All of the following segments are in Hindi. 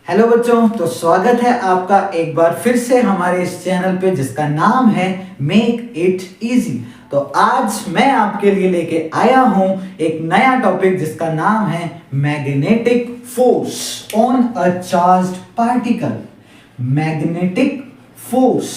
हेलो बच्चों, तो स्वागत है आपका एक बार फिर से हमारे इस चैनल पे जिसका नाम है मेक इट इजी। तो आज मैं आपके लिए लेके आया हूं एक नया टॉपिक जिसका नाम है magnetic force on a charged particle. Magnetic force.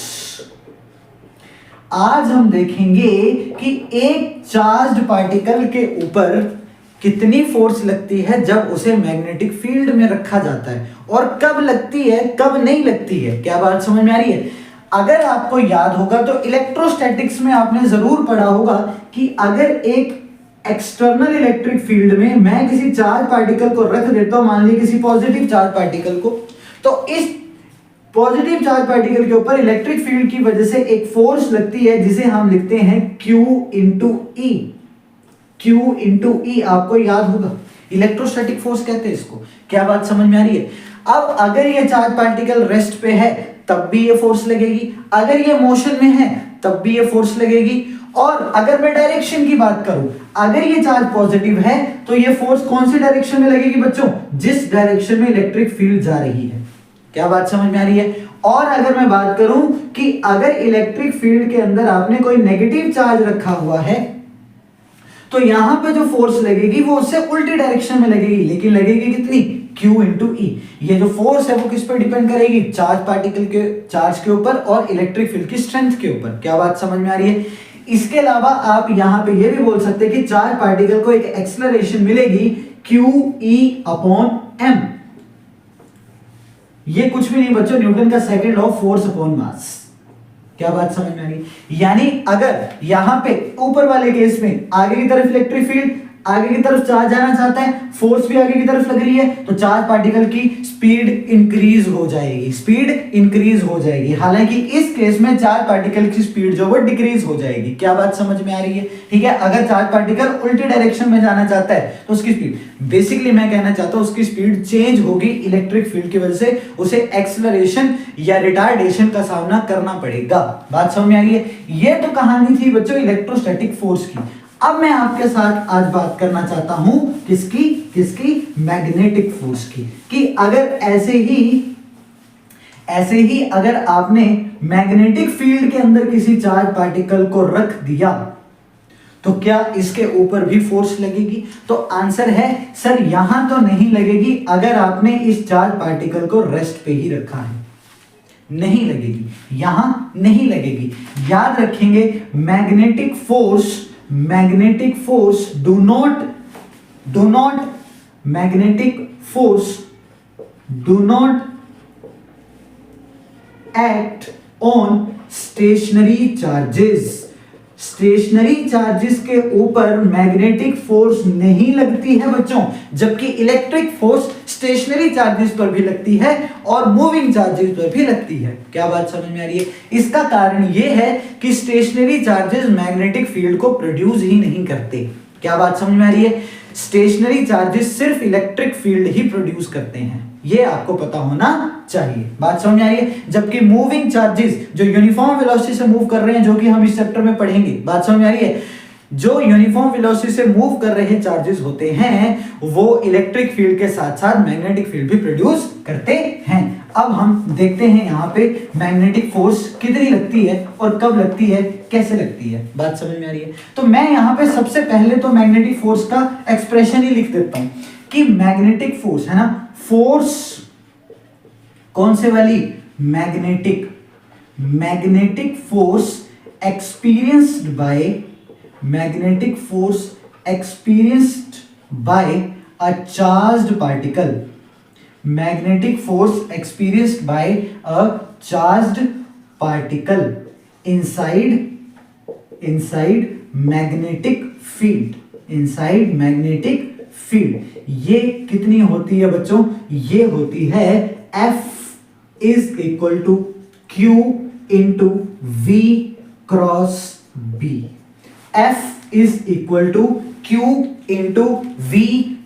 आज हम देखेंगे कि एक चार्ज्ड पार्टिकल के ऊपर कितनी फोर्स लगती है जब उसे मैग्नेटिक फील्ड में रखा जाता है, और कब लगती है कब नहीं लगती है। क्या बात समझ में आ रही है? अगर आपको याद होगा तो इलेक्ट्रोस्टैटिक्स में आपने जरूर पढ़ा होगा कि अगर एक एक्सटर्नल इलेक्ट्रिक फील्ड में मैं किसी चार्ज पार्टिकल को रख देता हूं, मान लीजिए किसी पॉजिटिव चार्ज पार्टिकल को, तो इस पॉजिटिव चार्ज पार्टिकल के ऊपर इलेक्ट्रिक फील्ड की वजह से एक फोर्स लगती है जिसे हम लिखते हैं Q इंटू ई। Q इंटू ई आपको याद होगा, इलेक्ट्रोस्टैटिक फोर्स कहते हैं इसको। क्या बात समझ में आ रही है? अब अगर ये चार्ज पार्टिकल रेस्ट पे है तब भी ये फोर्स लगेगी, अगर ये मोशन में है तब भी ये फोर्स लगेगी। और अगर मैं डायरेक्शन की बात करूं, अगर ये चार्ज पॉजिटिव है तो ये फोर्स कौन सी डायरेक्शन में लगेगी बच्चों? जिस डायरेक्शन में इलेक्ट्रिक फील्ड जा रही है। क्या बात समझ में आ रही है? और अगर मैं बात करूं कि अगर इलेक्ट्रिक फील्ड के अंदर आपने कोई नेगेटिव चार्ज रखा हुआ है तो यहां पे जो फोर्स लगेगी वो उससे उल्टी डायरेक्शन में लगेगी, लेकिन लगेगी कितनी? Q इंटू ई। ये जो फोर्स है वो किस पर डिपेंड करेगी? चार्ज पार्टिकल के चार्ज के ऊपर और इलेक्ट्रिक फील्ड की स्ट्रेंथ के ऊपर। क्या बात समझ में आ रही है? इसके अलावा आप यहां पे ये भी बोल सकते हैं कि चार्ज पार्टिकल को एक एक्सेलरेशन मिलेगी Q E अपॉन m। ये कुछ भी नहीं बच्चों, न्यूटन का second law, force upon mass. क्या बात समझ में आ रही? यानी अगर यहां पे ऊपर वाले केस में आगे की तरफ इलेक्ट्रिक फील्ड, आगे की तरफ चार्ज जाना चाहता है, फोर्स भी आगे की तरफ लग रही है, तो चार्ज पार्टिकल की स्पीड इंक्रीज हो जाएगी, स्पीड इंक्रीज हो जाएगी। हालांकि इस केस में चार्ज पार्टिकल की स्पीड जो वो डिक्रीज हो जाएगी। क्या बात समझ में आ रही है? ठीक है, अगर चार्ज पार्टिकल उल्टी डायरेक्शन में जाना चाहता है तो उसकी स्पीड, बेसिकली मैं कहना चाहता हूं उसकी स्पीड चेंज होगी इलेक्ट्रिक फील्ड की वजह से, उसे एक्सेलरेशन या रिटार्डेशन का सामना करना पड़ेगा। बात समझ में आ रही है? ये तो कहानी थी बच्चों इलेक्ट्रोस्टैटिक फोर्स की। अब मैं आपके साथ आज बात करना चाहता हूं किसकी मैग्नेटिक फोर्स की। कि अगर ऐसे ही अगर आपने मैग्नेटिक फील्ड के अंदर किसी चार्ज पार्टिकल को रख दिया तो क्या इसके ऊपर भी फोर्स लगेगी? तो आंसर है सर यहां तो नहीं लगेगी, अगर आपने इस चार्ज पार्टिकल को रेस्ट पे ही रखा है, नहीं लगेगी, यहां नहीं लगेगी। याद रखेंगे magnetic force do not act on stationary charges। Stationary charges के ऊपर मैग्नेटिक फोर्स नहीं लगती है बच्चों, जबकि इलेक्ट्रिक फोर्स स्टेशनरी चार्जेस पर भी लगती है और मूविंग चार्जेस पर भी लगती है। क्या बात समझ में आ रही है? इसका कारण यह है कि स्टेशनरी चार्जेस मैग्नेटिक फील्ड को प्रोड्यूस ही नहीं करते। क्या बात समझ में आ रही है? स्टेशनरी चार्जेस सिर्फ इलेक्ट्रिक फील्ड ही प्रोड्यूस करते हैं, ये आपको पता होना चाहिए। बात समझ में आ रही है? जबकि मूविंग चार्जेस जो यूनिफॉर्म वेलोसिटी से मूव कर रहे हैं, जो कि हम इस चैप्टर में पढ़ेंगे, बात समझ में आ रही है, जो यूनिफॉर्म वेलोसिटी से मूव कर रहे चार्जेस होते हैं वो इलेक्ट्रिक फील्ड के साथ साथ मैग्नेटिक फील्ड भी प्रोड्यूस करते हैं। अब हम देखते हैं यहाँ पे मैग्नेटिक फोर्स कितनी लगती है और कब लगती है, कैसे लगती है। बात समझ में आ रही है? तो मैं यहाँ पे सबसे पहले तो मैग्नेटिक फोर्स का एक्सप्रेशन ही लिख देता हूं कि मैग्नेटिक फोर्स है ना, फोर्स कौन से वाली? Magnetic force experienced by a charged particle. Magnetic force experienced by a charged particle inside magnetic field. ये कितनी होती है बच्चों? ये होती है F is equal to Q into V cross B। F is equal to Q into V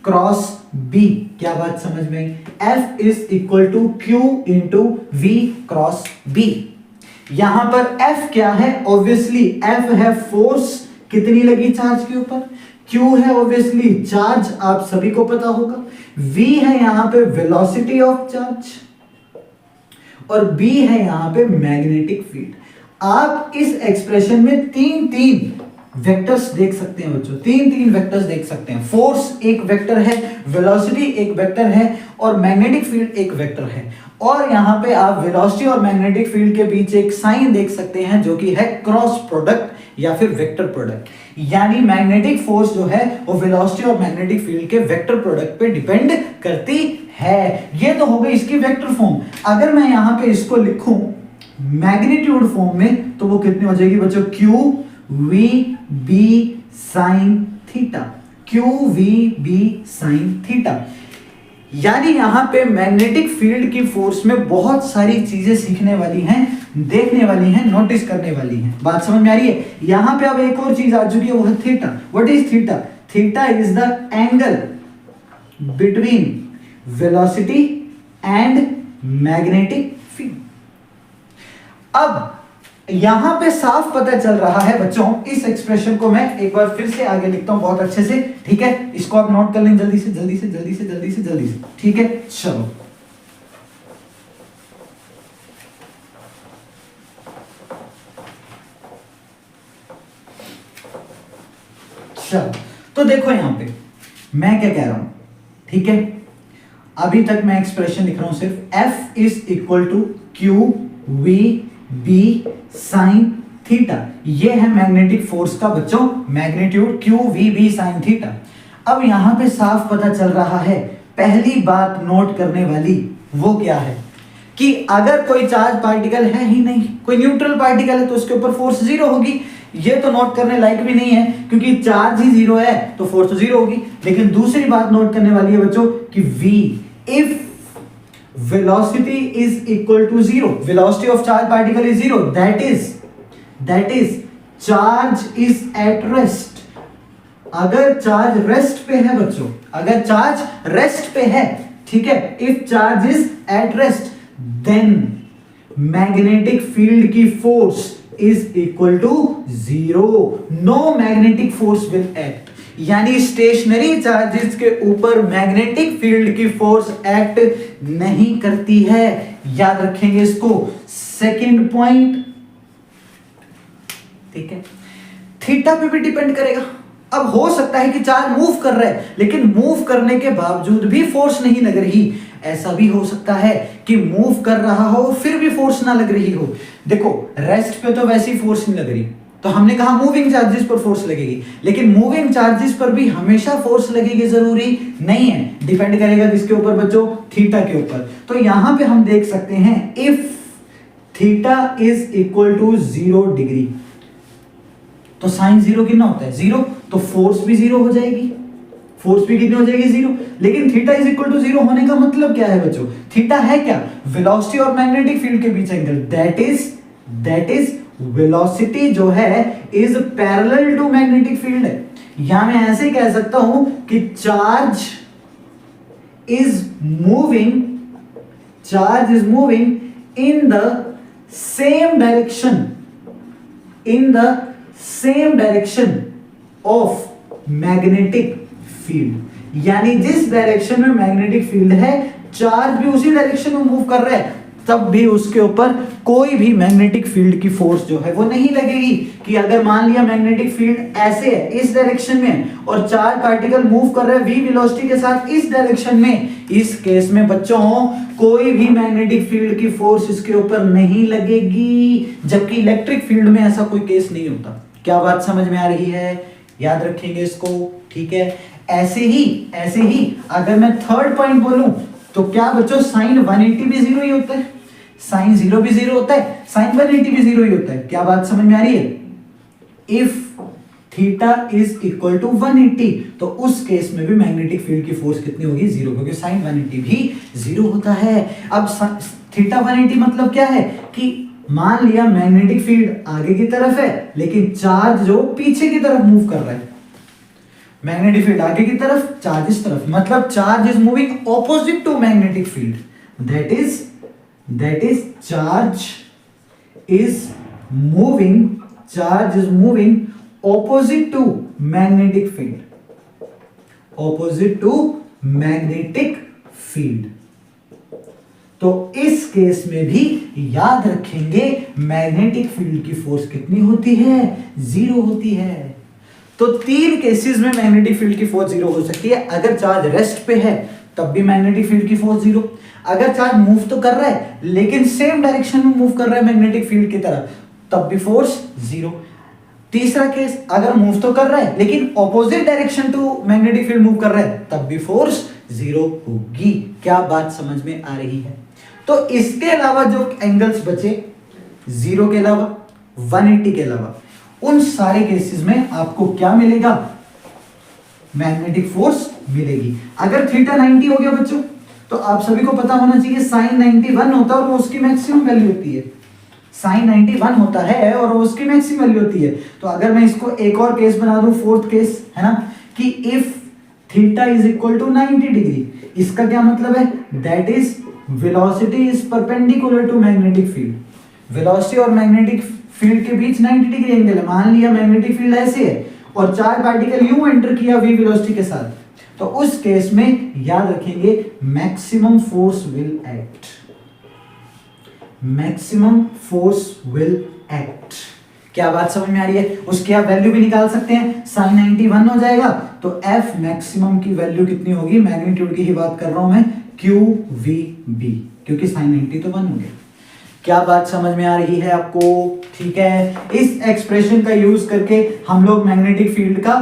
cross B। क्या बात समझ में आई? F is equal to Q into V cross B। यहां पर F क्या है? ऑब्वियसली F है फोर्स कितनी लगी चार्ज के ऊपर, Q है ऑब्वियसली चार्ज, आप सभी को पता होगा। V है यहां पे वेलोसिटी ऑफ चार्ज, और B है यहां पे मैग्नेटिक फील्ड। आप इस एक्सप्रेशन में तीन तीन वेक्टर्स देख सकते हैं बच्चों, तीन तीन वेक्टर्स देख सकते हैं। फोर्स एक वेक्टर है, वेलोसिटी एक वेक्टर है, और मैग्नेटिक फील्ड एक वेक्टर है। और यहां पे आप वेलोसिटी और मैग्नेटिक फील्ड के बीच एक साइन देख सकते हैं जो कि है क्रॉस प्रोडक्ट या फिर वेक्टर प्रोडक्ट। यानी मैग्नेटिक फोर्स जो है वो वेलोसिटी और मैग्नेटिक फील्ड के वेक्टर प्रोडक्ट पे डिपेंड करती है। ये तो हो गई इसकी वेक्टर फॉर्म। अगर मैं यहां पे इसको लिखूं मैग्नीट्यूड फॉर्म में तो वो कितनी हो जाएगी बच्चों, Q V B sine theta, Q V B sine theta. यानी यहां पे मैग्नेटिक फील्ड की फोर्स में बहुत सारी चीजें सीखने वाली हैं, देखने वाली हैं, नोटिस करने वाली हैं। बात समझ में आ रही है? यहां पे अब एक और चीज आ चुकी है, वो है theta. What is theta? Theta is the angle between velocity and magnetic field. अब यहां पे साफ पता चल रहा है बच्चों, इस एक्सप्रेशन को मैं एक बार फिर से आगे लिखता हूं बहुत अच्छे से, ठीक है? इसको आप नोट कर लें जल्दी से जल्दी से जल्दी से जल्दी से जल्दी से, ठीक है? चलो चलो, तो देखो यहां पे मैं क्या कह रहा हूं, ठीक है? अभी तक मैं एक्सप्रेशन लिख रहा हूं सिर्फ F is equal to Q V B sine theta. ये है मैग्नेटिक फोर्स का बच्चों magnitude, Q V B sine theta. अब यहां पे साफ पता चल रहा है, पहली बात नोट करने वाली वो क्या है कि अगर कोई चार्ज पार्टिकल है ही नहीं, कोई न्यूट्रल पार्टिकल है, तो उसके ऊपर फोर्स जीरो होगी। ये तो नोट करने लायक भी नहीं है क्योंकि चार्ज ही जीरो है तो फोर्स तो जीरो होगी। लेकिन दूसरी बात नोट करने वाली है बच्चों कि V, if velocity is equal to zero, velocity of charge particle is zero, that is charge is at rest। अगर चार्ज रेस्ट पे है बच्चों, अगर चार्ज रेस्ट पे है, ठीक है, if charge is at rest then magnetic field की force is equal to zero, no magnetic force will act। यानी स्टेशनरी चार्जेस के ऊपर मैग्नेटिक फील्ड की फोर्स एक्ट नहीं करती है। याद रखेंगे इसको, सेकंड पॉइंट, ठीक है? थीटा पे भी डिपेंड करेगा। अब हो सकता है कि चार्ज मूव कर रहा है लेकिन मूव करने के बावजूद भी फोर्स नहीं लग रही। ऐसा भी हो सकता है कि मूव कर रहा हो फिर भी फोर्स ना लग रही हो। देखो रेस्ट पे तो वैसी फोर्स नहीं लग रही, तो हमने कहा मूविंग चार्जेस पर फोर्स लगेगी, लेकिन मूविंग चार्जेस पर भी हमेशा फोर्स लगेगी जरूरी नहीं है। डिपेंड करेगा किसके ऊपर बच्चों? थीटा के ऊपर। तो यहां पे हम देख सकते हैं if theta is equal to 0 degree तो साइन जीरो कितना होता है? जीरो, तो फोर्स भी जीरो हो जाएगी। फोर्स भी कितनी हो जाएगी? जीरो। लेकिन theta is equal to zero होने का मतलब क्या है बच्चों? थीटा है क्या? वेलोसिटी और मैग्नेटिक फील्ड के बीच एंगल, दैट इज वेलोसिटी जो है is parallel to magnetic field है। या मैं ऐसे कह सकता हूं कि charge is moving in the same direction of magnetic field. यानी जिस डायरेक्शन में मैग्नेटिक फील्ड है चार्ज भी उसी डायरेक्शन में मूव कर रहा है, तब भी उसके ऊपर कोई भी मैग्नेटिक फील्ड की फोर्स जो है वो नहीं लगेगी। कि अगर मान लिया मैग्नेटिक फील्ड ऐसे है इस डायरेक्शन में और चार्ज पार्टिकल मूव कर रहा है v वेलोसिटी के साथ इस डायरेक्शन में, इस केस में बच्चों कोई भी मैग्नेटिक फील्ड की फोर्स इसके ऊपर नहीं लगेगी। जबकि इलेक्ट्रिक फील्ड में ऐसा कोई केस नहीं होता। क्या बात समझ में आ रही है? याद रखेंगे इसको, ठीक है? ऐसे ही अगर मैं थर्ड पॉइंट बोलूं तो क्या बच्चों साइन 180 भी जीरो ही होता है, साइन जीरो भी जीरो होता है, साइन 180 भी जीरो ही होता है। क्या बात समझ में आ रही है? If theta is equal to 180 तो उस केस में भी मैग्नेटिक फील्ड की फोर्स कितनी होगी? जीरो, क्योंकि साइन 180 भी जीरो होता है। अब थीटा 180 मतलब क्या है कि मान लिया मैग्नेटिक फील्ड आगे की तरफ है लेकिन चार्ज जो पीछे की तरफ मूव कर रहा है। मैग्नेटिक फील्ड आगे की तरफ, चार्ज इस तरफ, मतलब charge is moving opposite to magnetic field. That is charge is moving opposite to magnetic field. Opposite to magnetic field. तो इस केस में भी याद रखेंगे मैग्नेटिक फील्ड की फोर्स कितनी होती है, 0 होती है। तो 3 केसेस में मैग्नेटिक फील्ड की फोर्स 0 हो सकती है। अगर चार्ज रेस्ट पे है तब भी मैग्नेटिक फील्ड की फोर्स 0। अगर चार्ज मूव तो कर रहा है लेकिन सेम डायरेक्शन में मूव कर रहा है मैग्नेटिक फील्ड की तरह, तब भी फोर्स 0। तीसरा केस, अगर मूव तो कर रहा है लेकिन opposite direction to magnetic field move कर रहा है, तब भी फोर्स 0 होगी। क्या बात समझ में आ रही है? तो इसके अलावा जो एंगल्स बचे 0 के अलावा, 180 के अलावा, उन सारे केसेस में आपको क्या मिलेगा, मैग्नेटिक फोर्स मिलेगी। अगर थीटा 90 हो गया बच्चों, तो आप सभी को पता होना चाहिए साइन 91 होता है और वो उसकी मैक्सिमम वैल्यू होती है। साइन 91 होता है और वो उसकी मैक्सिमम वैल्यू होती है। तो अगर मैं इसको एक और केस बना दूं, फोर्थ केस है ना, कि if theta is equal to 90 degree, इसका क्या मतलब है, that is velocity is perpendicular to magnetic field. Velocity और मैग्नेटिक फील्ड के बीच 90 डिग्री एंगल है। मान लिया मैग्नेटिक फील्ड ऐसे है और चार्ज पार्टिकल यूं एंटर किया v वेलोसिटी के साथ, तो उस केस में याद रखेंगे maximum force will act. Maximum force will act. क्या बात समझ में आ रही है? उसकी आप वैल्यू भी निकाल सकते हैं। साइन 91 हो जाएगा तो F मैक्सिमम की वैल्यू कितनी होगी, मैग्नीट्यूड की ही बात कर रहा हूं मैं, QVB, क्योंकि साइन 90 तो 1 हो गया। क्या बात समझ में आ रही है आपको? ठीक है, इस एक्सप्रेशन का यूज करके हम लोग मैग्नेटिक फील्ड का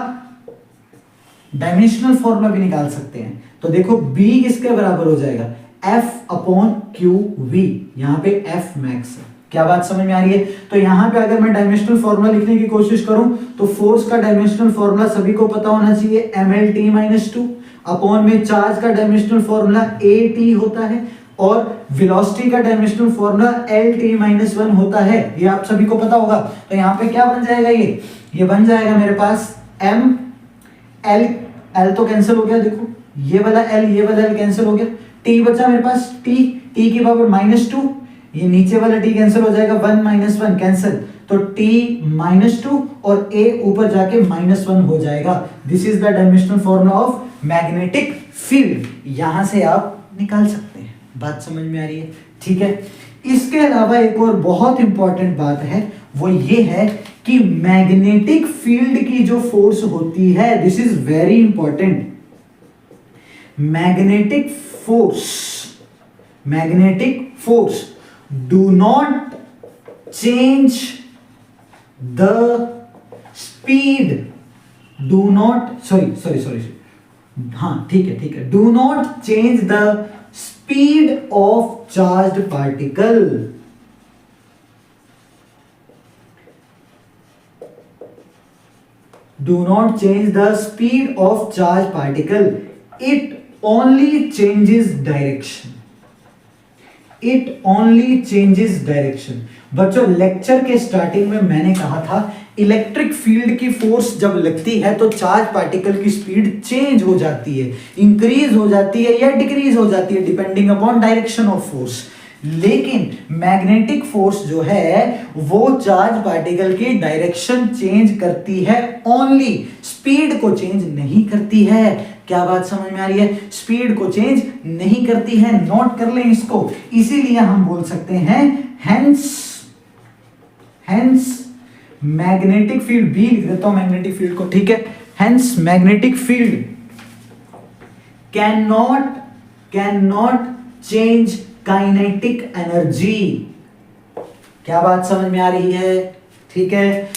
डायमेंशनल फॉर्मूला भी निकाल सकते हैं। तो देखो B किसके बराबर हो जाएगा, F अपॉन QV। यहां पे F मैक्स है। क्या बात समझ में आ रही है? तो यहां पे अगर मैं डायमेंशनल फॉर्मूला लिखने की कोशिश करूं तो फोर्स का डायमेंशनल फॉर्मूला सभी को पता होना चाहिए, mlt-2 अपॉन में चार्ज का डायमेंशनल फॉर्मूला at होता है और वेलोसिटी का डायमेंशनल फॉर्मूला lt-1 होता है। ये आप सभी को पता होगा। तो यहाँ पे क्या बन जाएगा, ये बन जाएगा मेरे पास m l तो कैंसिल हो गया, देखो ये वाला l ये वाला l कैंसिल हो गया, t बचा मेरे पास t की पावर -2, ये नीचे वाला t कैंसिल हो जाएगा, 1 - 1 कैंसिल, तो t -2 और a ऊपर जाके -1 हो जाएगा। This is the dimensional formula of magnetic field. यहां से आप निकाल सकते हैं। बात समझ में आ रही है? ठीक है, इसके अलावा एक और बहुत इंपॉर्टेंट बात है, वो ये है कि मैग्नेटिक फील्ड की जो फोर्स होती है, this is very important, magnetic force do not change the speed, do not sorry हाँ ठीक है, do not change the speed of charged particle. Do not change the speed of charged particle. It only changes direction. It only changes direction. बच्चों लेक्चर के स्टार्टिंग में मैंने कहा था इलेक्ट्रिक फील्ड की फोर्स जब लगती है तो चार्ज पार्टिकल की स्पीड चेंज हो जाती है, इंक्रीज हो जाती है या डिक्रीज हो जाती है depending upon direction of force. लेकिन मैग्नेटिक फोर्स जो है वो चार्ज पार्टिकल की डायरेक्शन चेंज करती है ओनली, स्पीड को चेंज नहीं करती है। क्या बात समझ में आ रही है? स्पीड को चेंज नहीं करती है, नोट कर लें इसको। इसीलिए हम बोल सकते हैं हेंस मैग्नेटिक फील्ड, बी लिख देता हूं मैग्नेटिक फील्ड को, ठीक है, hence magnetic field can not change kinetic energy. क्या बात समझ में आ रही है? ठीक है,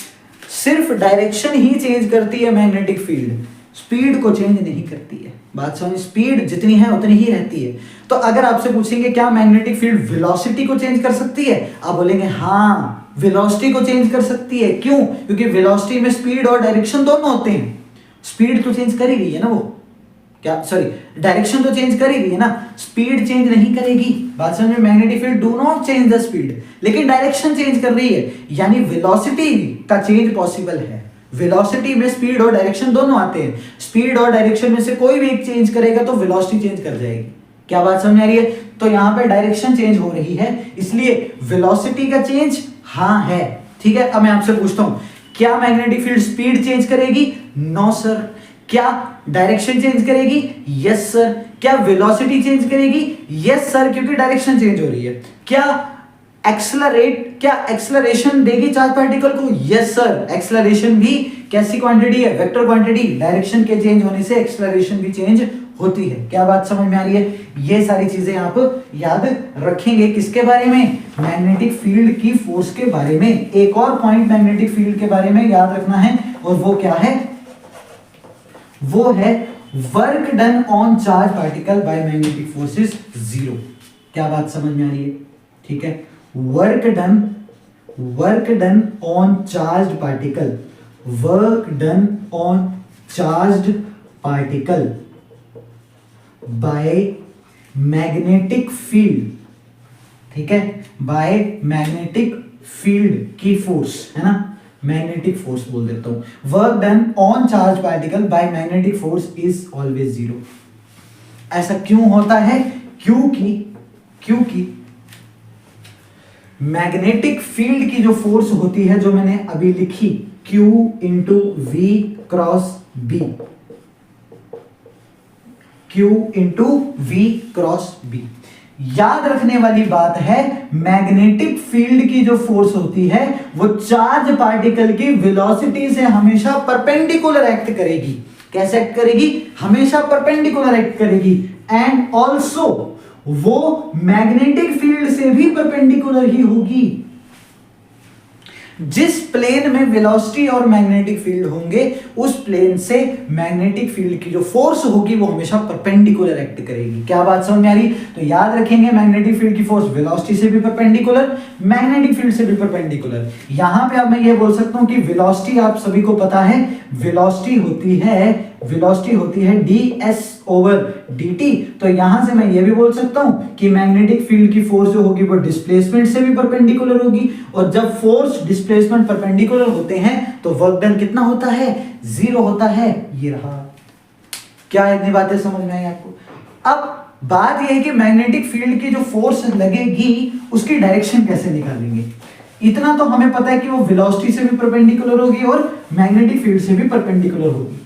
सिर्फ डायरेक्शन ही चेंज करती है मैग्नेटिक फील्ड, स्पीड को चेंज नहीं करती है। बात समझ, स्पीड जितनी है उतनी ही रहती है। तो अगर आपसे पूछेंगे क्या मैग्नेटिक फील्ड वेलोसिटी को चेंज कर सकती है, आप बोलेंगे हाँ वेलोसिटी को चेंज कर सकती है। क्यों? क्योंकि वेलोसिटी में स्पीड और डायरेक्शन दोनों होते हैं। स्पीड तो चेंज कर ही रही है ना वो, क्या सॉरी डायरेक्शन तो चेंज कर ही रही है ना, स्पीड चेंज नहीं करेगी। बात समझ में? Magnetic field do not change the speed, लेकिन डायरेक्शन चेंज कर रही है, यानी वेलोसिटी का चेंज पॉसिबल है। वेलोसिटी में स्पीड और डायरेक्शन दोनों आते हैं, स्पीड और डायरेक्शन में से कोई भी एक चेंज करेगा तो वेलोसिटी चेंज कर जाएगी। क्या बात समझ आ रही है? तो यहां पे डायरेक्शन चेंज हो रही है, इसलिए वेलोसिटी का चेंज हाँ है। ठीक है, अब मैं आपसे पूछता हूं क्या मैग्नेटिक फील्ड स्पीड चेंज करेगी? No sir. क्या डायरेक्शन चेंज करेगी? Yes sir. क्या वेलोसिटी चेंज करेगी? यस सर, क्योंकि डायरेक्शन चेंज हो रही है। क्या एक्सलरेशन देगी चार्ज पार्टिकल को? Yes sir. एक्सलरेशन भी कैसी क्वांटिटी है? Vector quantity. डायरेक्शन के चेंज होने से एक्सलरेशन भी चेंज होती है। क्या बात समझ में आ रही है? ये सारी चीजें आप याद रखेंगे किसके बारे में? मैग्नेटिक फील्ड की फोर्स के बारे में। एक और पॉइंट मैग्नेटिक फील्ड के बारे में याद रखना है, और वो क्या है? वो है work done on charge particle by magnetic force is 0। क्या बात समझ में आ रही है? ठीक है, work done on charge particle, work done on charge particle by magnetic field, ठीक है, बाय मैग्नेटिक फील्ड की फोर्स, है ना, मैग्नेटिक फोर्स बोल देता हूं। Work done on charge particle by magnetic force is always 0। ऐसा क्यों होता है? क्योंकि मैग्नेटिक फील्ड की जो फोर्स होती है, जो मैंने अभी लिखी, Q into V cross B, Q into V cross B। याद रखने वाली बात है, मैग्नेटिक फील्ड की जो फोर्स होती है वो चार्ज पार्टिकल की वेलोसिटी से हमेशा परपेंडिकुलर एक्ट करेगी। कैसे एक्ट करेगी? हमेशा परपेंडिकुलर एक्ट करेगी। एंड ऑल्सो वो मैग्नेटिक फील्ड से भी परपेंडिकुलर ही होगी। जिस प्लेन में वेलोसिटी और मैग्नेटिक फील्ड होंगे, उस प्लेन से मैग्नेटिक फील्ड की जो फोर्स होगी वो हमेशा परपेंडिकुलर एक्ट करेगी। क्या बात समझ में आ रही? तो याद रखेंगे, मैग्नेटिक फील्ड की फोर्स वेलोसिटी से भी परपेंडिकुलर, मैग्नेटिक फील्ड से भी परपेंडिकुलर। यहां पे अब मैं ये बोल सकता हूं कि वेलोसिटी आप सभी को पता है, वेलोसिटी होती है ds ओवर dt। तो यहां से मैं ये भी बोल सकता हूं कि मैग्नेटिक फील्ड की फोर्स जो होगी वो डिस्प्लेसमेंट से भी परपेंडिकुलर होगी, और जब फोर्स डिस्प्लेसमेंट परपेंडिकुलर होते हैं तो वर्क डन कितना होता है? 0 होता है। ये रहा। क्या इतनी बातें समझ में आई आपको? अब बात यह है कि मैग्नेटिक फील्ड की जो फोर्स लगेगी उसकी डायरेक्शन कैसे निकालेंगे। इतना तो हमें पता है कि वो वेलोसिटी से भी परपेंडिकुलर होगी और मैग्नेटिक फील्ड से भी परपेंडिकुलर होगी।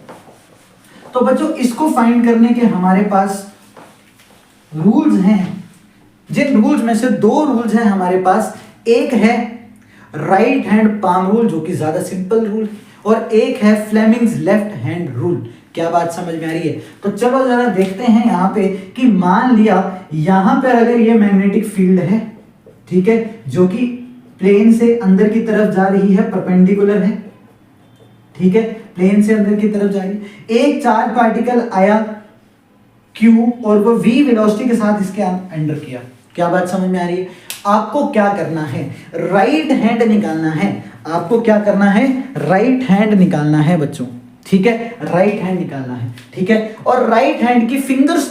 तो बच्चों, इसको फाइंड करने के हमारे पास रूल्स हैं। जिन रूल्स में से 2 रूल्स हैं हमारे पास। एक है राइट हैंड पाम रूल, जो कि ज्यादा सिंपल रूल, और एक है फ्लेमिंग्स लेफ्ट हैंड रूल। क्या बात समझ में आ रही है? तो चलो जरा देखते हैं यहाँ पे कि मान लिया यहां पर अगर ये मैग्नेटिक फील्ड है, ठीक है, जो कि प्लेन से अंदर की तरफ जा रही है, परपेंडिकुलर है, ठीक है, प्लेन से अंदर की तरफ जा रही है। एक चार्ज पार्टिकल आया Q और वो V वेलोसिटी के साथ इसके अंदर किया। क्या बात समझ में आ रही है? आपको क्या करना है? राइट हैंड निकालना है। आपको क्या करना है? राइट हैंड निकालना है बच्चों, ठीक है, राइट हैंड निकालना है, ठीक है। और राइट हैंड की फिंगर्स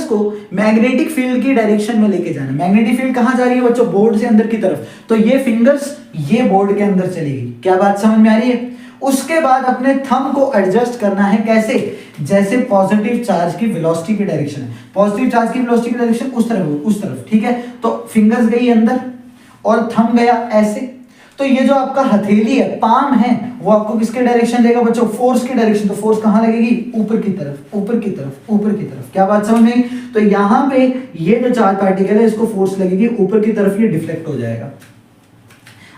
को मैग्नेटिक फील्ड की डायरेक्शन में लेके जाना। मैग्नेटिक फील्ड कहां जा रही है बच्चों? बोर्ड से अंदर की तरफ। तो ये फिंगर्स ये बोर्ड के अंदर चलेगी। क्या बात समझ में आ रही है? उसके बाद अपने थंब को एडजस्ट करना है। कैसे? जैसे पॉजिटिव चार्ज की वेलोसिटी की डायरेक्शन है, पॉजिटिव चार्ज की वेलोसिटी की डायरेक्शन उस तरफ, ठीक है। तो फिंगर्स गई अंदर और थंब गया ऐसे। तो ये जो आपका हथेली है, पाम है, वो आपको किसके डायरेक्शन देगा बच्चों? फोर्स की डायरेक्शन। तो फोर्स कहां लगेगी? ऊपर की तरफ। क्या बात समझ में आई? तो यहां पे ये जो चार्ज पार्टिकल है, इसको फोर्स लगेगी ऊपर की तरफ, ये डिफ्लेक्ट हो जाएगा।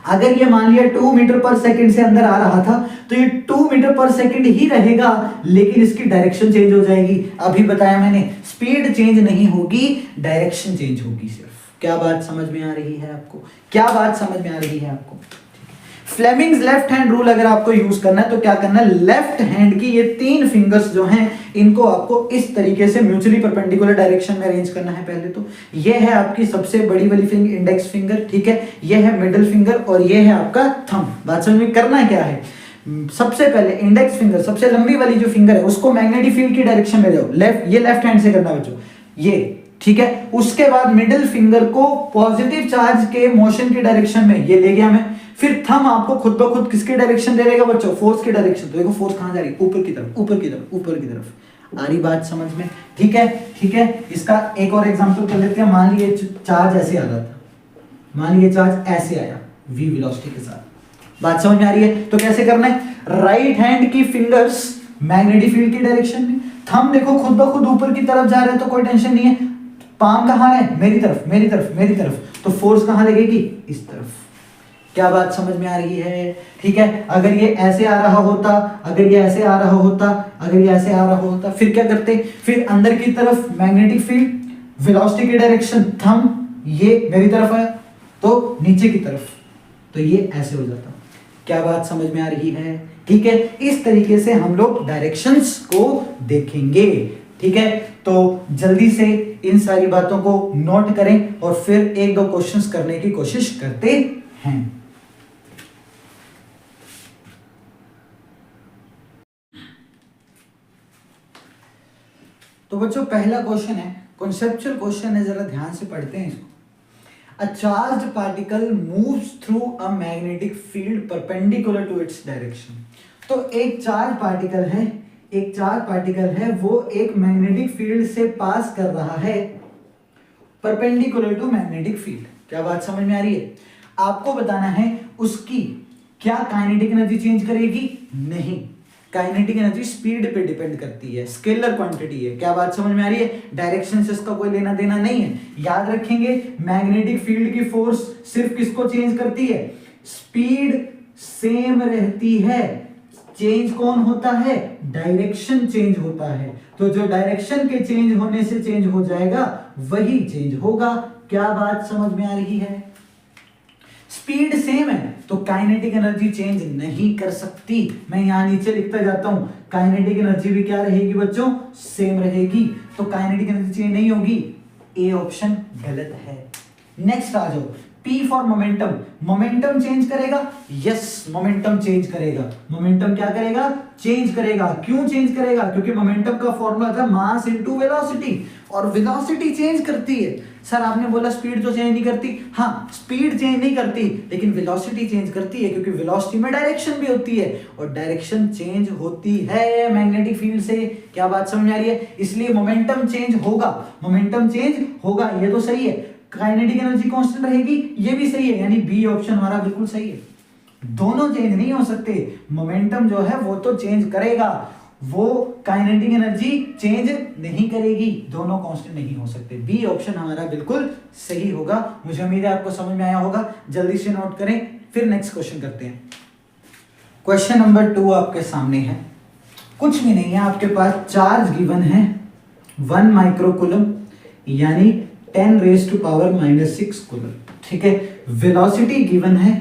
अगर ये मान लिया 2 मीटर पर सेकंड से अंदर आ रहा था, तो ये 2 मीटर पर सेकंड ही रहेगा, लेकिन इसकी डायरेक्शन चेंज हो जाएगी। अभी बताया मैंने, स्पीड चेंज नहीं होगी, डायरेक्शन चेंज होगी सिर्फ। क्या बात समझ में आ रही है आपको? क्या बात समझ में आ रही है आपको? फ्लेमिंग्स लेफ्ट हैंड रूल अगर आपको यूज करना है तो क्या करना है? लेफ्ट हैंड की ये 3 फिंगर्स जो हैं, इनको आपको इस तरीके से म्यूचुअली परपेंडिकुलर डायरेक्शन में अरेंज करना है। पहले तो ये है आपकी सबसे बड़ी वाली फिंगर, इंडेक्स फिंगर, ठीक है, ये है मिडिल फिंगर और ये है आपका थंब। बात समझ में? करना क्या है? सबसे पहले इंडेक्स फिंगर, सबसे लंबी वाली जो फिंगर है, उसको मैग्नेटिक फील्ड की डायरेक्शन में जाओ। ये लेफ्ट हैंड से करना बच्चों, ये, ठीक है। उसके बाद मिडिल फिंगर को पॉजिटिव चार्ज के मोशन की डायरेक्शन में ये ले गया मैं। फिर थंब आपको खुद ब खुद किसके डायरेक्शन दे देगा बच्चों? फोर्स की डायरेक्शन। तो देखो फोर्स कहां जा रही है? ऊपर की तरफ। आ रही बात समझ में? ठीक है। इसका एक और एग्जांपल कर लेते हैं। मान लीजिए चार्ज ऐसे आ रहा था, मान लीजिए चार्ज ऐसे आया V वेलोसिटी के साथ, बात समझ में आ रही है? तो कैसे करना है, राइट हैंड की फिंगर्स मैग्नेटिक फील्ड की डायरेक्शन में, थंब देखो खुद ब खुद ऊपर की तरफ जा रहा है तो कोई टेंशन नहीं है, पाम कहाँ है, मेरी तरफ मेरी तरफ मेरी तरफ, तो फोर्स कहाँ लगेगी, इस तरफ। क्या बात समझ में आ रही है? ठीक है, अगर ये ऐसे आ रहा होता, अगर ये ऐसे आ रहा होता, अगर ये ऐसे आ रहा होता, फिर क्या करते, फिर अंदर की तरफ मैग्नेटिक फील्ड, वेलोसिटी की डायरेक्शन, थंब ये मेरी तरफ है तो नीचे की तरफ, तो ये ऐसे हो जाता। क्या बात समझ में आ रही है? ठीक है, इस तरीके से हम लोग डायरेक्शंस को देखेंगे। ठीक है, तो जल्दी से इन सारी बातों को नोट करें और फिर एक दो क्वेश्चंस करने की कोशिश करते हैं। तो बच्चों पहला क्वेश्चन है, कॉन्सेप्चुअल क्वेश्चन है, जरा ध्यान से पढ़ते हैं इसको। A charged particle moves through a magnetic field perpendicular to its direction. तो एक चार्ज पार्टिकल है, एक चार्ज पार्टिकल है, वो एक मैग्नेटिक फील्ड से पास कर रहा है परपेंडिकुलर टू मैग्नेटिक फील्ड। क्या बात समझ में आ रही है? आपको बताना है उसकी क्या काइनेटिक एनर्जी चेंज करेगी? नहीं, काइनेटिक एनर्जी स्पीड पे डिपेंड करती है, स्केलर क्वांटिटी है। क्या बात समझ में आ रही है? डायरेक्शन से इसका कोई लेना देना नहीं है। याद रखेंगे मैग्नेटिक फील्ड की फोर्स सिर्फ किसको चेंज करती है? स्पीड सेम रहती है, चेंज कौन होता है? डायरेक्शन चेंज होता है। तो जो डायरेक्शन के चेंज होने से चेंज हो जाएगा वही चेंज होगा। क्या बात समझ में आ रही है? स्पीड सेम है तो काइनेटिक एनर्जी चेंज नहीं कर सकती। मैं यहां नीचे लिखता जाता हूं, काइनेटिक एनर्जी भी क्या रहेगी बच्चों? सेम रहेगी, तो काइनेटिक एनर्जी चेंज नहीं होगी। ए ऑप्शन गलत है। नेक्स्ट आ जाओ, P for momentum. Momentum change करेगा? यस, मोमेंटम चेंज करेगा। मोमेंटम क्या करेगा? चेंज करेगा। क्यों चेंज करेगा? क्योंकि मोमेंटम का फॉर्मूला था मास इनटू वेलोसिटी, और वेलोसिटी चेंज करती है। सर आपने बोला स्पीड तो चेंज नहीं करती। हाँ, स्पीड चेंज नहीं करती लेकिन वेलोसिटी चेंज करती है, क्योंकि वेलोसिटी में डायरेक्शन भी होती है और डायरेक्शन चेंज होती है मैग्नेटिक फील्ड से। क्या बात समझ में आ रही है? इसलिए मोमेंटम चेंज होगा, मोमेंटम चेंज होगा, ये तो सही है। काइनेटिक एनर्जी कांस्टेंट रहेगी, ये भी सही है, यानी बी ऑप्शन हमारा बिल्कुल सही है। दोनों चेंज नहीं हो सकते, मोमेंटम जो है वो तो चेंज करेगा, वो काइनेटिक एनर्जी चेंज नहीं करेगी, दोनों कांस्टेंट नहीं हो सकते। बी ऑप्शन हमारा बिल्कुल सही होगा। मुझे उम्मीद है आपको समझ में आया होगा, जल्दी से नोट करें, फिर नेक्स्ट क्वेश्चन करते हैं। क्वेश्चन नंबर 2 आपके सामने है, कुछ भी नहीं है, आपके पास चार्ज गिवन है 1 माइक्रोकूलम यानी 10 रेज़ टू पावर -6 कूलम। ठीक है, वेलोसिटी गिवन है,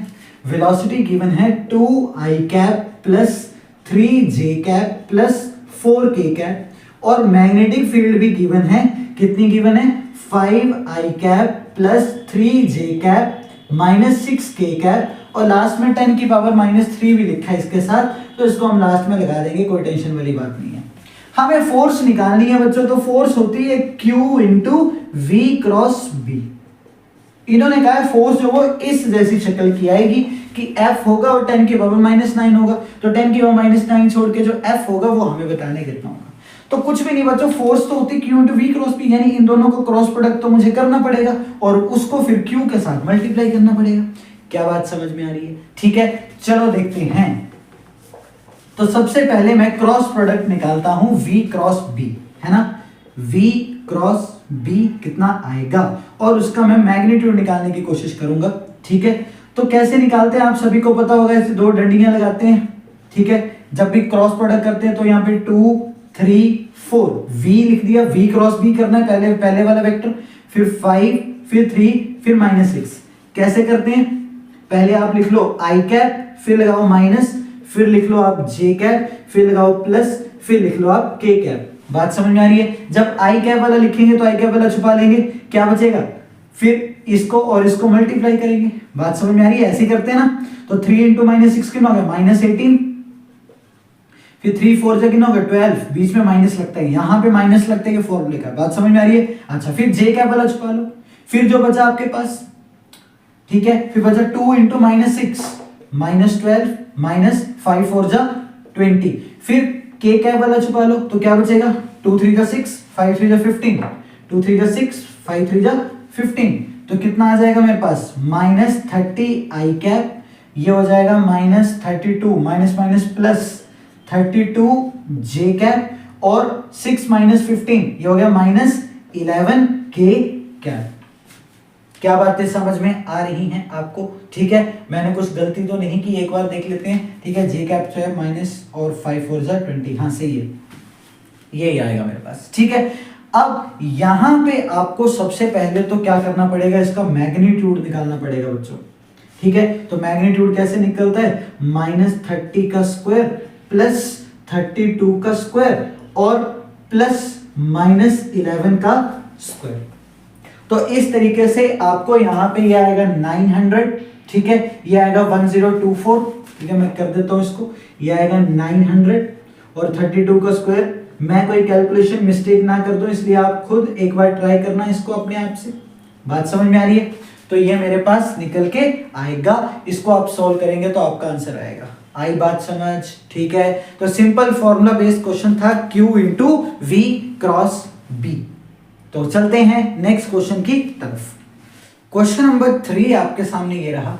वेलोसिटी गिवन है 2i cap plus 3j cap plus 4k cap, और मैग्नेटिक फील्ड भी गिवन है। कितनी गिवन है? 5i cap plus 3j cap -6k cap, और लास्ट में 10 की पावर -3 भी लिखा है इसके साथ, तो इसको हम लास्ट में लगा देंगे, कोई टेंशन वाली बात नहीं है। हमें फोर्स निकालनी है बच्चों, तो फोर्स होती है Q into V cross B। इन्होंने कहा है फोर्स जो वो इस जैसी शक्ल की आएगी कि F होगा और 10 की पावर -9 होगा, तो 10 की पावर -9 छोड़ के जो F होगा वो हमें बताने कितना होगा। तो कुछ भी नहीं बच्चों, फोर्स तो होती Q into V cross B, यानी इन दोनों को क्रॉस प्रोडक्ट तो मुझे करना पड़ेगा और उसको फिर Q के साथ मल्टीप्लाई करना पड़ेगा। क्या बात समझ में आ रही है? ठीक है, चलो देखते हैं। तो सबसे पहले मैं क्रॉस प्रोडक्ट निकालता हूं V क्रॉस B, है ना? V क्रॉस B कितना आएगा, और उसका मैं मैग्नीट्यूड निकालने की कोशिश करूंगा। ठीक है, तो कैसे निकालते हैं आप सभी को पता होगा, ऐसे दो डंडियां लगाते हैं। ठीक है, जब भी क्रॉस प्रोडक्ट करते हैं तो यहाँ पे 2 3 4 V लिख दिया, V क्रॉस B करना है पहले वाला वेक्टर, फिर 5 फिर 3 फिर -6। कैसे करते हैं? पहले आप लिख लो i कैप, फिर लगाओ माइनस, फिर लिख लो आप j कैप, फिर लगाओ प्लस, फिर लिख लो आप k कैप। बात समझ में आ रही है? जब i कैप वाला लिखेंगे तो i कैप वाला छुपा लेंगे, क्या बचेगा? फिर इसको और इसको मल्टीप्लाई करेंगे। बात समझ में आ रही है? ऐसे करते हैं ना, तो 3 इंटू -6 कितना हो गया? -18, फिर 3 4 से कितना हो गया? 12, बीच में माइनस लगता है, यहाँ पे माइनस लगता है, ये फॉर्मूले का। बात समझ में आ रही है? अच्छा, फिर j कैप वाला छुपा लो, फिर जो बचा आपके पास, ठीक है, फिर बचा 2 इंटू -6 -12 -5 4 जा 20, फिर k कैप वाला छुपा लो, तो क्या बचेगा? 2 3 जा 6 5 3 जा 15, 2 3 जा 6 5 3 जा 15, तो कितना आ जाएगा मेरे पास? -30 i कैप ये हो जाएगा -32 माइनस माइनस प्लस 32 जे कैप और 6 माइनस 15 ये हो गया -11 के कैप। क्या बातें समझ में आ रही हैं आपको? ठीक है, मैंने कुछ गलती तो नहीं की, एक बार देख लेते हैं। ठीक है, जे कैप जो है माइनस और 5 4 20, हाँ सही है, यही आएगा मेरे पास। ठीक है, अब यहां पे आपको सबसे पहले तो क्या करना पड़ेगा, इसका मैग्नीट्यूड निकालना पड़ेगा बच्चों। ठीक है, तो मैग्नीट्यूड कैसे निकलता है, -30 का स्क्वायर प्लस 32 का स्क्वायर और प्लस -11 का स्क्वायर। तो इस तरीके से आपको यहां पे ये आएगा 900। ठीक है, ये आएगा 1024। ठीक है, मैं कर देता हूं इसको, ये आएगा 900 और 32 का स्क्वायर। मैं कोई कैलकुलेशन मिस्टेक ना कर दूं, इसलिए आप खुद एक बार ट्राई करना इसको अपने आप से। बात समझ में आ रही है? तो ये मेरे पास निकल के आएगा, इसको आप सॉल्व करेंगे तो आपका आंसर आएगा। आई बात समझ? ठीक है, तो सिंपल फॉर्मूला बेस्ड क्वेश्चन था Q into V cross B। तो चलते हैं नेक्स्ट क्वेश्चन की तरफ। क्वेश्चन नंबर 3 आपके सामने ये रहा,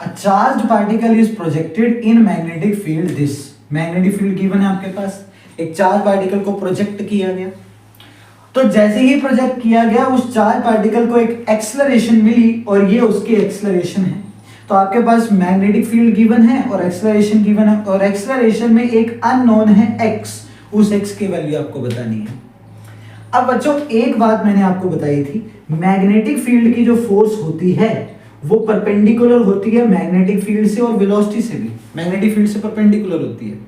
a charged particle is projected in magnetic field this. Magnetic field given है आपके पास, एक चार्ज पार्टिकल को प्रोजेक्ट किया गया। तो जैसे ही प्रोजेक्ट किया गया उस चार्ज पार्टिकल को एक एक्सेलरेशन मिली और ये उसकी एक्सेलरेशन है। तो आपके पास मैग्नेटिक फील्ड गिवन है और एक्सेलरेशन गिवन है, और एक्सेलरेशन में एक अननोन है x, उस x की वैल्यू आपको बतानी है। अब बच्चों एक बात मैंने आपको बताई थी, मैग्नेटिक फील्ड की जो फोर्स होती है वो परपेंडिकुलर होती है मैग्नेटिक फील्ड से और वेलोसिटी से भी, मैग्नेटिक फील्ड से परपेंडिकुलर होती है।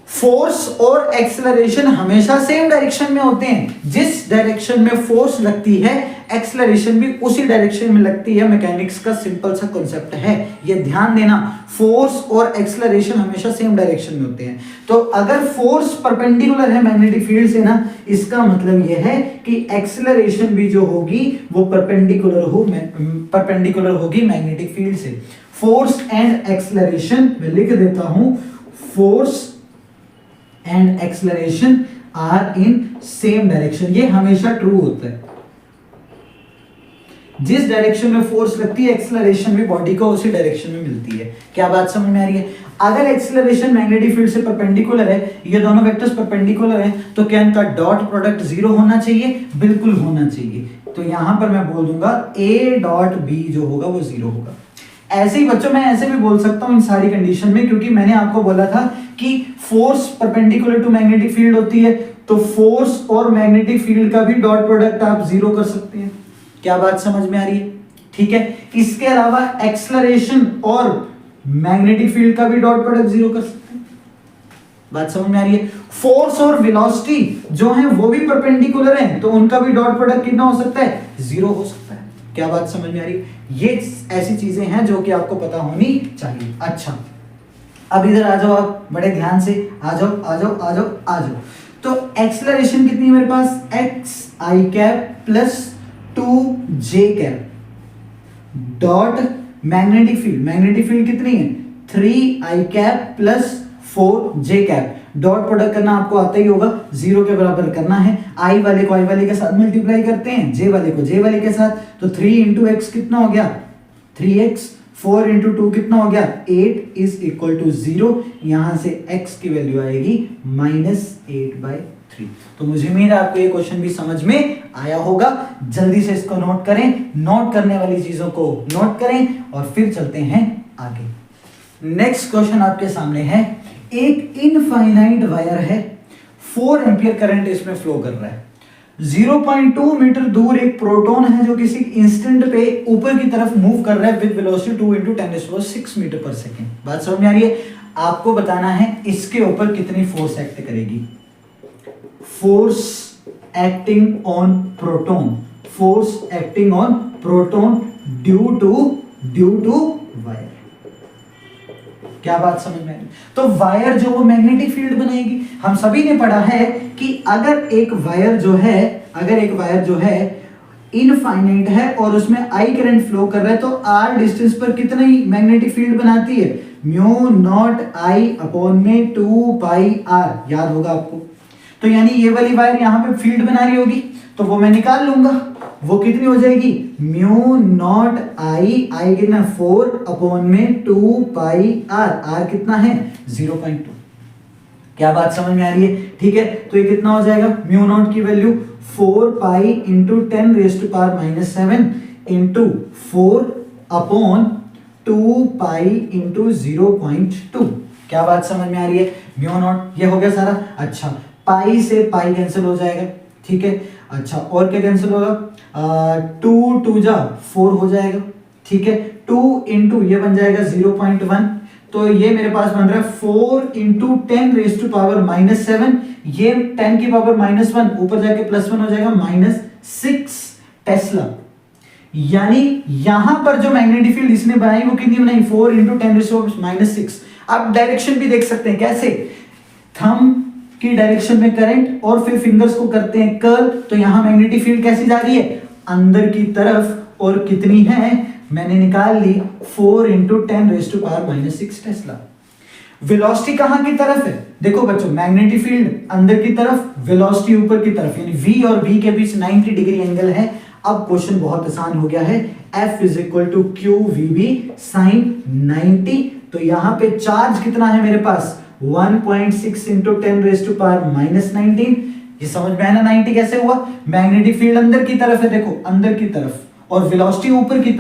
फोर्स और एक्सेलरेशन हमेशा सेम डायरेक्शन में होते हैं। जिस डायरेक्शन में फोर्स लगती है एक्सेलरेशन भी उसी डायरेक्शन में लगती है। मैकेनिक्स का सिंपल सा कॉन्सेप्ट है, ये ध्यान देना। फोर्स और एक्सेलरेशन हमेशा सेम डायरेक्शन में होते हैं। तो अगर फोर्स परपेंडिकुलर है मैग्नेटिक फील्ड से ना, इसका मतलब यह है कि एक्सेलरेशन भी जो होगी वो परपेंडिकुलर होगी मैग्नेटिक फील्ड से। फोर्स एंड एक्सेलरेशन मैं लिख देता हूं, force and acceleration are in same direction. ये हमेशा ट्रू होता है। जिस डायरेक्शन में फोर्स लगती है एक्सेलरेशन भी बॉडी को उसी डायरेक्शन में मिलती है। क्या बात समझ में आ रही है? अगर एक्सेलरेशन मैग्नेटिक फील्ड से परपेंडिकुलर है, ये दोनों वेक्टर्स परपेंडिकुलर हैं, तो क्या इनका डॉट प्रोडक्ट 0 होना चाहिए? बिल्कुल होना चाहिए। तो यहां पर मैं बोल दूंगा A डॉट B जो होगा वो 0 होगा। ऐसे ही बच्चों मैं ऐसे भी बोल सकता हूं इन सारी कंडीशन में, क्योंकि मैंने आपको बोला था कि force perpendicular to magnetic field होती है, तो फोर्स और मैग्नेटिक फील्ड का भी डॉट प्रोडक्ट आप 0 कर सकते हैं। क्या बात समझ में आ रही है? ठीक है, इसके अलावा एक्सेलरेशन और मैग्नेटिक फील्ड का भी डॉट प्रोडक्ट 0 कर सकते हैं। बात समझ में आ रही है? फोर्स और वेलोसिटी जो है वो भी परपेंडिकुलर है, तो उनका भी डॉट प्रोडक्ट कितना हो सकता है? 0 हो सकता है। क्या बात समझ में आ रही है? ये ऐसी चीजें हैं जो कि आपको पता होनी चाहिए। अच्छा, अब इधर आ जाओ, आप बड़े ध्यान से आ जाओ आ जाओ आ जाओ आ जाओ। तो एक्सेलरेशन कितनी है मेरे पास? x i cap plus 2 j cap dot magnetic field कितनी है? 3 i cap plus 4 j cap. Dot product करना आपको आता ही होगा, 0 के बराबर करना है। i वाले को i वाले के साथ मल्टीप्लाई करते हैं, j वाले को j वाले के साथ। तो 3 इंटू एक्स कितना हो गया? 3x। 4 इंटू 2 कितना हो गया? 8 इज इक्वल टू 0। यहां से x की वैल्यू आएगी -8/3। तो मुझे उम्मीद है आपको ये क्वेश्चन भी समझ में आया होगा। जल्दी से इसको नोट करें, नोट करने वाली चीजों को नोट करें और फिर चलते हैं आगे। नेक्स्ट क्वेश्चन आपके सामने है, एक इनफाइनाइट वायर है, 4 एम्पियर करंट इसमें फ्लो कर रहा है। 0.2 मीटर दूर एक प्रोटॉन है जो किसी इंस्टेंट पे ऊपर की तरफ मूव कर रहा है विद वेलोसिटी 2 × 10⁶ मीटर पर सेकेंड। बात समझ में आ रही है? आपको बताना है इसके ऊपर कितनी फोर्स एक्ट करेगी। Force acting on proton, force acting on proton due to wire. क्या बात समझ में आई? तो वायर जो वो मैग्नेटिक फील्ड बनाएगी। हम सभी ने पढ़ा है कि अगर एक वायर जो है इनफाइनाइट है और उसमें I करंट फ्लो कर रहा है, तो R डिस्टेंस पर कितना ही मैग्नेटिक फील्ड बनाती है? μ0I/2πr। याद होगा आपको? तो यानी ये वाली वायर यहां पे फील्ड बना रही होगी, तो वो मैं निकाल लूंगा। वो कितनी हो जाएगी, म्यू नॉट आई, आई कितना 4 अपॉन में 2 पाई आर, आर कितना है 0.2। क्या बात समझ में आ रही है? ठीक है, तो ये कितना हो जाएगा, म्यू नॉट की value 4 pi into 10 raise to power minus 7 into 4 upon 2 pi into 0.2। क्या बात समझ में आ रही है? म्यू नॉट ये हो गया सारा। अच्छा, पाई से पाई कैंसिल हो जाएगा, ठीक है। अच्छा, और क्या कैंसिल होगा, 2 2 जा 4 हो जाएगा, ठीक है। 2 इंटू ये बन जाएगा 0.1, तो ये मेरे पास बन रहा है 4 into 10 raise to power minus 7, ये 10 की पावर माइनस 1 ऊपर जाके प्लस 1 हो जाएगा, -6 टेस्ला। यानी यहां पर जो मैग्नेटिक फील्ड इसने बनाई वो कितनी बनाई, 4 इंटू 10 रेज टू पावर -6। आप डायरेक्शन भी देख सकते हैं, कैसे, थंब की डायरेक्शन में करंट और फिर फिंगर्स को करते हैं कर्ल, तो यहां मैग्नेटिक फील्ड कैसी जा रही है, अंदर की तरफ, और कितनी है मैंने निकाल ली 4 into 10 raise to power -6 tesla. Velocity कहां की तरफ है, देखो बच्चों, मैग्नेटिक फील्ड अंदर की तरफ, वेलोसिटी ऊपर की तरफ, यानी v और v के बीच 90 डिग्री एंगल है। अब क्वेश्चन बहुत आसान हो गया है, F is equal to Q V B sine 90। तो यहां पे चार्ज कितना है मेरे पास, 1.6 इंटू 10 रेज टू पावर -19। ये समझ में आया ना 90 कैसे हुआ, मैग्नेटिक फील्ड अंदर की तरफ है, देखो अंदर की तरफ, और वेलोसिटी ऊपर की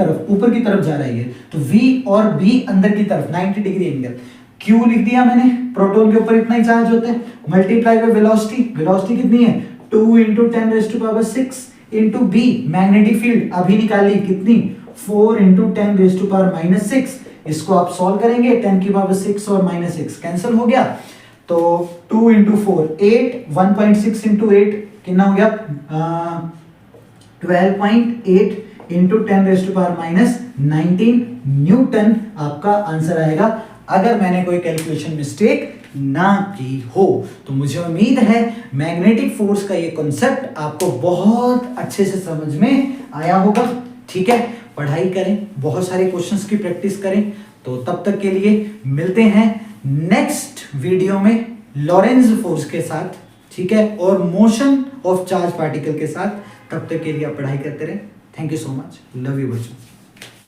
तरफ जा रही है, तो v और b अंदर की तरफ 90 डिग्री एंगल। q लिख दिया मैंने, प्रोटॉन के ऊपर इतना ही चार्ज होता है, मल्टीप्लाई बाय वेलोसिटी, वेलोसिटी कितनी है 2 into 10 raise to power 6 into b, magnetic field अभी निकाली कितनी 4 इंटू 10 रेज टू पावर -6। इसको आप सॉल्व करेंगे, 10 की पावर 6 और -6 कैंसिल हो गया, तो 2 इंटू 4 8, 1.6 इंटू 8 कितना हो गया 12.8 into 10 raise to power -19 newton आपका आंसर आएगा, अगर मैंने कोई कैलकुलेशन मिस्टेक ना की हो। तो मुझे उम्मीद है मैग्नेटिक फोर्स का ये कॉन्सेप्ट आपको बहुत अच्छे से समझ में आया होगा। ठीक है, पढ़ाई करें, बहुत सारे क्वेश्चंस की प्रैक्टिस करें। तो तब तक के लिए मिलते हैं नेक्स्ट वीडियो में लॉरेंज फोर्स के साथ, ठीक है, और मोशन ऑफ चार्ज पार्टिकल के साथ। तब तक के लिए आप पढ़ाई करते रहें। Thank you so much, love you बच्चों।